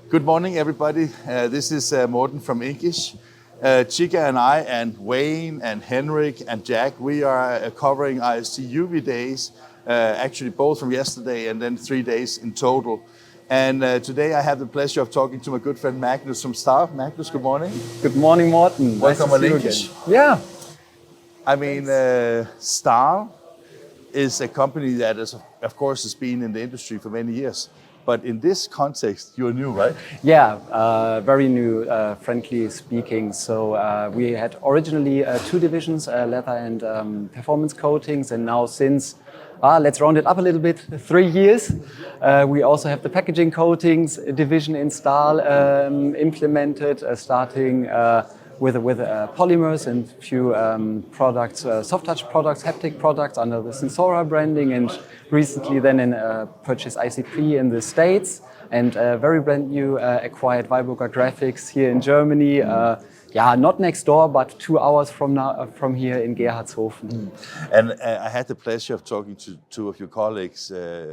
Good morning, everybody. This is Morten from Inkish. Chica and I and Wayne and Henrik and Jack, we are covering IST UV-Days, actually both from yesterday and then 3 days in total. And today I have the pleasure of talking to my good friend Magnus from Stahl. Magnus, good morning. Good morning, Morten. Welcome nice to on see Inkish. you again. Yeah. I mean, Stahl is a company that is, of course, has been in the industry for many years. But in this context, you're new, right? Yeah, very new, frankly speaking. So we had originally two divisions, leather and performance coatings, and now since, let's round it up a little bit, 3 years, we also have the packaging coatings division in Stahl implemented, starting with polymers and few products, soft touch products, haptic products under the Sensora branding, and recently then purchased ICP in the States, and very brand new acquired Weilburger Graphics here in Germany. Not next door, but 2 hours from here in Gerhardshofen. And I had the pleasure of talking to 2 of your colleagues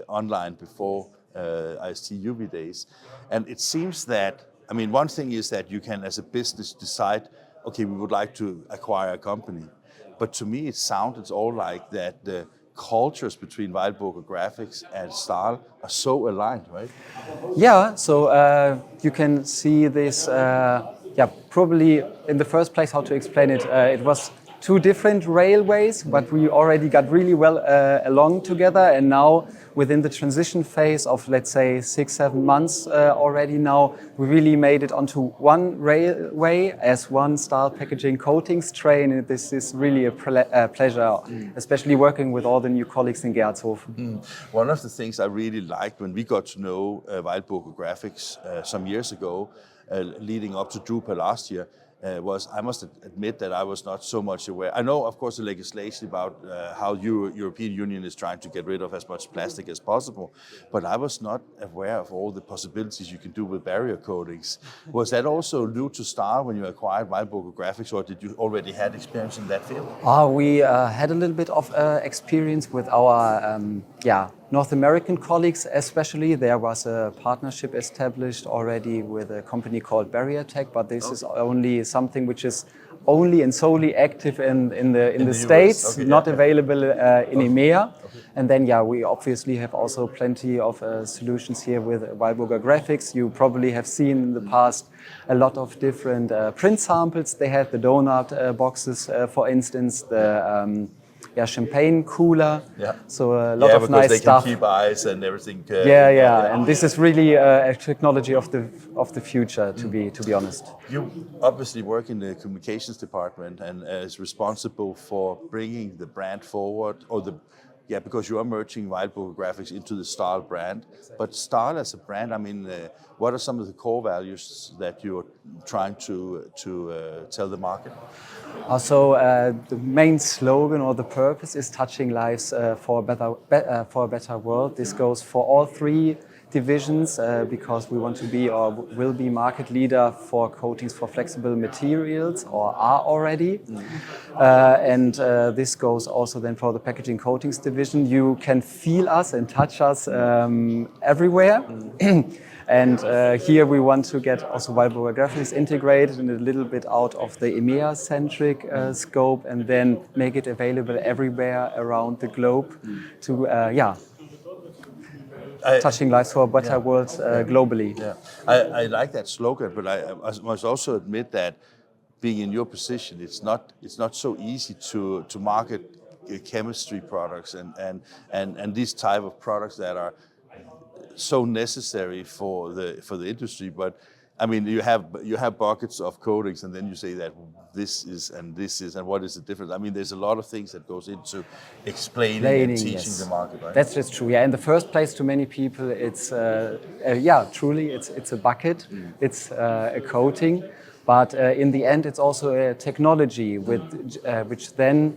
online before IST UV-Days, and it seems that, I mean, one thing is that you can, as a business, decide, okay, we would like to acquire a company. But to me, it sounded all like that the cultures between Weilburger Graphics and Stahl are so aligned, right? Yeah, so you can see this, probably in the first place, how to explain it. It was 2 different railways, but we already got really well along together, and now within the transition phase of, let's say, 6-7 months already now, we really made it onto one railway as one Stahl packaging coatings train, and this is really a pleasure, especially working with all the new colleagues in Gerhardshofen. One of the things I really liked when we got to know Weilburger Graphics some years ago, leading up to Drupa last year, was, I must admit that I was not so much aware. I know, of course, the legislation about how European Union is trying to get rid of as much plastic as possible, but I was not aware of all the possibilities you can do with barrier coatings. Was that also new to Stahl when you acquired Weilburger Graphics, or did you already had experience in that field? We had a little bit of experience with our North American colleagues, especially. There was a partnership established already with a company called Barrier Tech, but this is only something which is only and solely active in the States, okay, not available in EMEA. Okay. And then, we obviously have also plenty of solutions here with Weilburger Graphics. You probably have seen in the past a lot of different print samples. They had the donut boxes, for instance, the champagne cooler. Yeah. So a lot of nice stuff. They can keep ice and everything. And this is really a technology of the future, to be honest. You obviously work in the communications department and is responsible for bringing the brand forward, or because you are merging Weilburger Graphics into the Stahl brand. Exactly. But Stahl as a brand, I mean, what are some of the core values that you're trying to tell the market? The main slogan or the purpose is touching lives for a better world. This goes for all 3 divisions because we want to be or will be market leader for coatings for flexible materials, or are already. And this goes also then for the packaging coatings division. You can feel us and touch us everywhere. And here we want to get also Weilburger Graphics integrated and a little bit out of the EMEA-centric scope, and then make it available everywhere around the globe to, touching lives for a better world globally. Yeah. I like that slogan, but I must also admit that being in your position, it's not so easy to market chemistry products and these type of products that are so necessary for the industry. But I mean, you have buckets of coatings, and then you say that this is, and what is the difference? I mean, there's a lot of things that goes into explaining and teaching the market, right? That's just true. Yeah, in the first place, to many people, it's truly, it's a bucket, it's a coating, but in the end, it's also a technology which then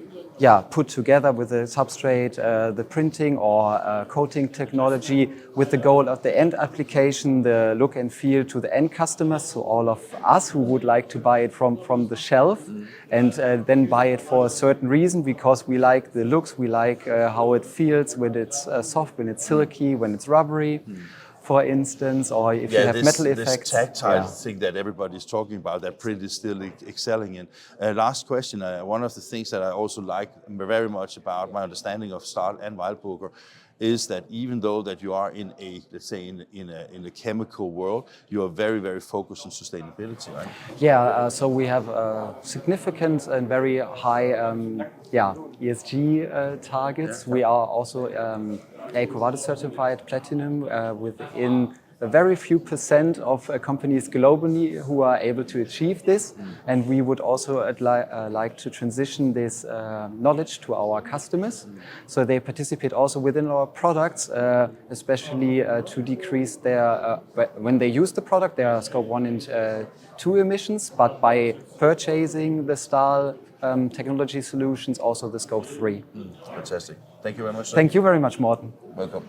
put together with the substrate, the printing or coating technology, with the goal of the end application, the look and feel to the end customers, so all of us who would like to buy it from the shelf and then buy it for a certain reason, because we like the looks, we like how it feels when it's soft, when it's silky, when it's rubbery. for instance, or if you have metal effects. This tactile thing that everybody's talking about, that print is still excelling in. Last question, one of the things that I also like very much about my understanding of Stahl and Weilburger is that even though that you are in a, let's say, in a chemical world, you are very, very focused on sustainability, right? Yeah, so we have significant and very high ESG targets. Yeah. We are also EcoVadis certified platinum within a very few % of companies globally who are able to achieve this. And we would also like to transition this knowledge to our customers. So they participate also within our products, especially to decrease their, when they use the product, their scope 1 and 2 emissions, but by purchasing the Stahl technology solutions, also the scope 3. Fantastic. Thank you very much, sir. Thank you very much, Morten. Welcome.